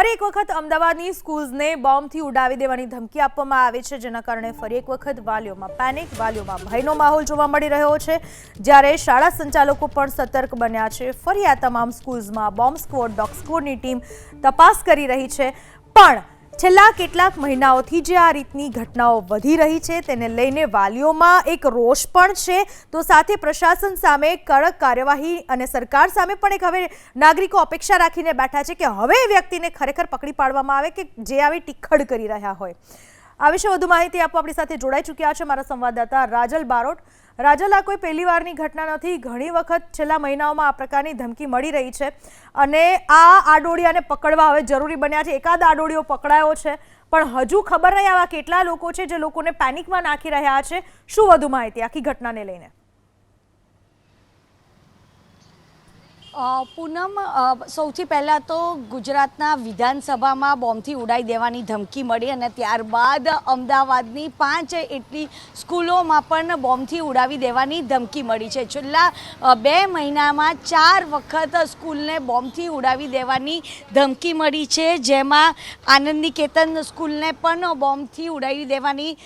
ફરી એક વખત અમદાવાદની સ્કૂલ્સને બોમ્બથી ઉડાવી દેવાની ધમકી આપવામાં આવી છે, જેના કારણે ફરી એક વખત વાલીઓમાં પેનિક, વાલીઓમાં ભયનો માહોલ જોવા મળી રહ્યો છે, જ્યારે શાળા સંચાલકો પણ સતર્ક બન્યા છે। ફરી આ તમામ સ્કૂલ્સમાં બોમ્બ સ્ક્વોડ, ડોગ સ્ક્વોડની ટીમ તપાસ કરી રહી છે, પણ છેલ્લા કેટલાક મહિનાઓથી જે આ રીતની ઘટનાઓ વધી રહી છે તેને લઈને વાલીઓમાં એક રોષ પણ છે, તો સાથે પ્રશાસન સામે કડક કાર્યવાહી અને સરકાર સામે પણ એક હવે નાગરિકો અપેક્ષા રાખીને બેઠા છે કે હવે એ વ્યક્તિને ખરેખર પકડી પાડવામાં આવે કે જે આવી ટીખડ કરી રહ્યા હોય। આ વિશે વધુ માહિતી આપવા આપણી સાથે જોડાઈ ચૂક્યા છે મારા સંવાદદાતા રાજલ બારોટ। રાજલ, આ કોઈ પહેલી વારની ઘટના નથી, ઘણી વખત છેલ્લા મહિનાઓમાં આ પ્રકારની ધમકી મળી રહી છે અને આ આડોડિયાને પકડવા હવે જરૂરી બન્યા છે। એકાદ આડોડિયો પકડાયો છે, પણ હજુ ખબર નહીં આવા કેટલા લોકો છે જે લોકોને પેનિકમાં નાખી રહ્યા છે। શું વધુ માહિતી આખી ઘટનાને લઈને? પૂનમ, સૌથી પહેલાં તો ગુજરાતના વિધાનસભામાં બોમ્બથી ઉડાવી દેવાની ધમકી મળી અને ત્યારબાદ અમદાવાદની 5 જેટલી સ્કૂલોમાં પણ બોમ્બથી ઉડાવી દેવાની ધમકી મળી છે। છેલ્લા 2 મહિનામાં 4 વખત સ્કૂલને બોમ્બથી ઉડાવી દેવાની ધમકી મળી છે, જેમાં આનંદ નિકેતન સ્કૂલને પણ બોમ્બથી ઉડાવી દેવાની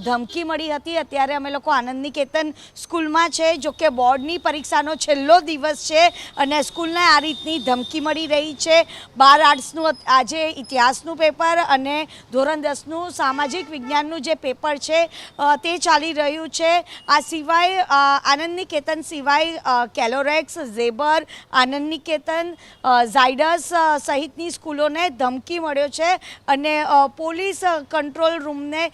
ધમકી મળી હતી। અત્યારે અમે લોકો આનંદ નિકેતન સ્કૂલમાં છે, જોકે બોર્ડની પરીક્ષાનો છેલ્લો દિવસ છે અને સ્કૂલને આ રીતની ધમકી મળી રહી છે। 12 આર્ટ્સનું આજે ઇતિહાસનું પેપર અને ધોરણ 10નું સામાજિક વિજ્ઞાનનું જે પેપર છે તે ચાલી રહ્યું છે। આ સિવાય આનંદ નિકેતન સિવાય કેલોરેક્સ, ઝેબર, આનંદ નિકેતન, ઝાયડસ સહિતની સ્કૂલોને ધમકી મળ્યો છે અને પોલીસ કંટ્રોલ રૂમને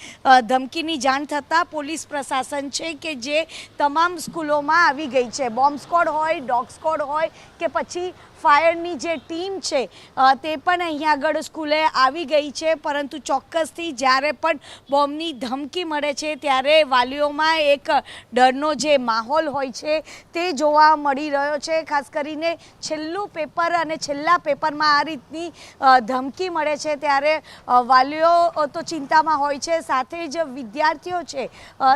ધમકીની જાણ થતાં પોલીસ પ્રશાસન છે કે જે તમામ સ્કૂલોમાં આવી ગઈ છે। બોમ્બ સ્ક્વોડ હોય, ડોગ સ્ક્વોડ હોય કે પછી ફાયરની જે ટીમ છે તે પણ અહીંયા આગળ સ્કૂલે આવી ગઈ છે, પરંતુ ચોક્કસથી જ્યારે પણ બોમ્બની ધમકી મળે છે ત્યારે વાલીઓમાં એક ડરનો જે માહોલ હોય છે તે જોવા મળી રહ્યો છે। ખાસ કરીને છેલ્લું પેપર અને છેલ્લા પેપરમાં આ રીતની ધમકી મળે છે ત્યારે વાલીઓ તો ચિંતામાં હોય છે, સાથે જ વિદ્યાર્થીઓ છે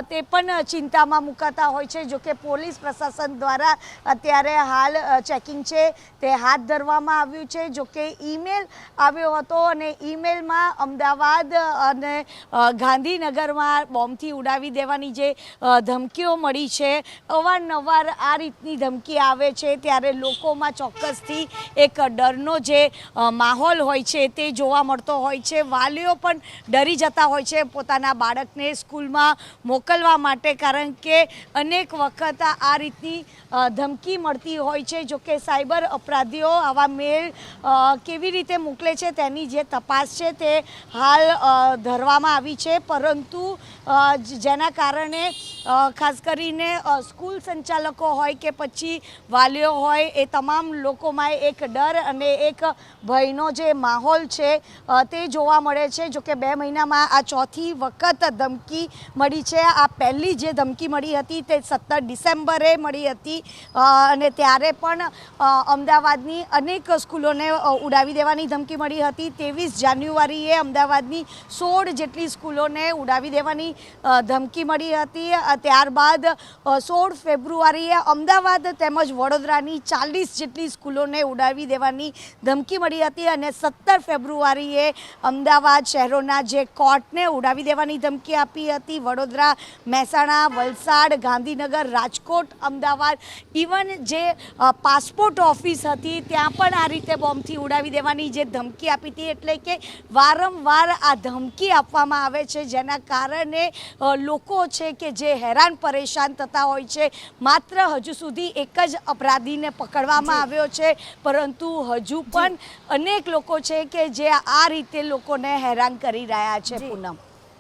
તે પણ ચિંતામાં મુકાતા હોય છે। જોકે પોલીસ પ્રશાસન દ્વારા અત્યારે હાલ ચેકિંગ છે તે હાથ ધરવામાં આવ્યું છે। જોકે ઈમેલ આવ્યો હતો અને ઈમેલમાં અમદાવાદ અને ગાંધીનગરમાં બોમ્બથી ઉડાવી દેવાની જે ધમકીઓ મળી છે, અવારનવાર આ રીતની ધમકી આવે છે ત્યારે લોકોમાં ચોક્કસથી એક ડરનો જે માહોલ હોય છે તે જોવા મળતો હોય છે। વાલીઓ પણ ડરી જતા હોય છે પોતાના બાળકને સ્કૂલમાં મોકલવા માટે, કારણ કે અનેક વખત આ રીતની ધમકી મળતી હોય છે। જોકે સાયબર અપરાધીઓ આવા મેલ કેવી રીતે મોકલે છે તેની જે તપાસ છે તે હાલ ધરવામાં આવી છે, પરંતુ જેના કારણે ખાસ કરીને સ્કૂલ સંચાલકો હોય કે પછી વાલીઓ હોય એ તમામ લોકોમાં એક ડર અને એક ભયનો જે માહોલ છે તે જોવા મળે છે। જોકે 2 મહિનામાં આ 4થી વખત ધમકી મળી છે। આ પહેલી જે ધમકી મળી હતી તે 17 ડિસેમ્બરે મળી હતી અને ત્યારે પણ અમદાવાદની અનેક સ્કૂલોને ઉડાવી દેવાની ધમકી મળી હતી। 23 જાન્યુઆરીએ અમદાવાદની 16 જેટલી સ્કૂલોને ઉડાવી દેવાની ધમકી મળી હતી। ત્યારબાદ 16 ફેબ્રુઆરીએ અમદાવાદ તેમજ વડોદરાની 40 જેટલી સ્કૂલોને ઉડાવી દેવાની ધમકી મળી હતી અને 17 ફેબ્રુઆરીએ અમદાવાદ શહેરોના જે કોર્ટને ઉડાવી દેવાની ધમકી આપી હતી। વડોદરા, મહેસાણા, વલસાડ, ગાંધીનગર, રાજકોટ, અમદાવાદ, ઇવન જે પાસપોર્ટ ઓફિસ હતી ત્યાં પણ આ રીતે બોમ્બથી ઉડાવી દેવાની જે ધમકી આપી હતી। એટલે કે વારંવાર આ ધમકી આપવામાં આવે છે, જેના કારણે લોકો છે કે જે હેરાન પરેશાન થતા હોય છે। માત્ર હજુ સુધી એક જ અપરાધીને પકડવામાં આવ્યો છે, પરંતુ હજુ પણ અનેક લોકો છે કે જે આ રીતે લોકોને હેરાન કરી રહ્યા છે। પૂનમ।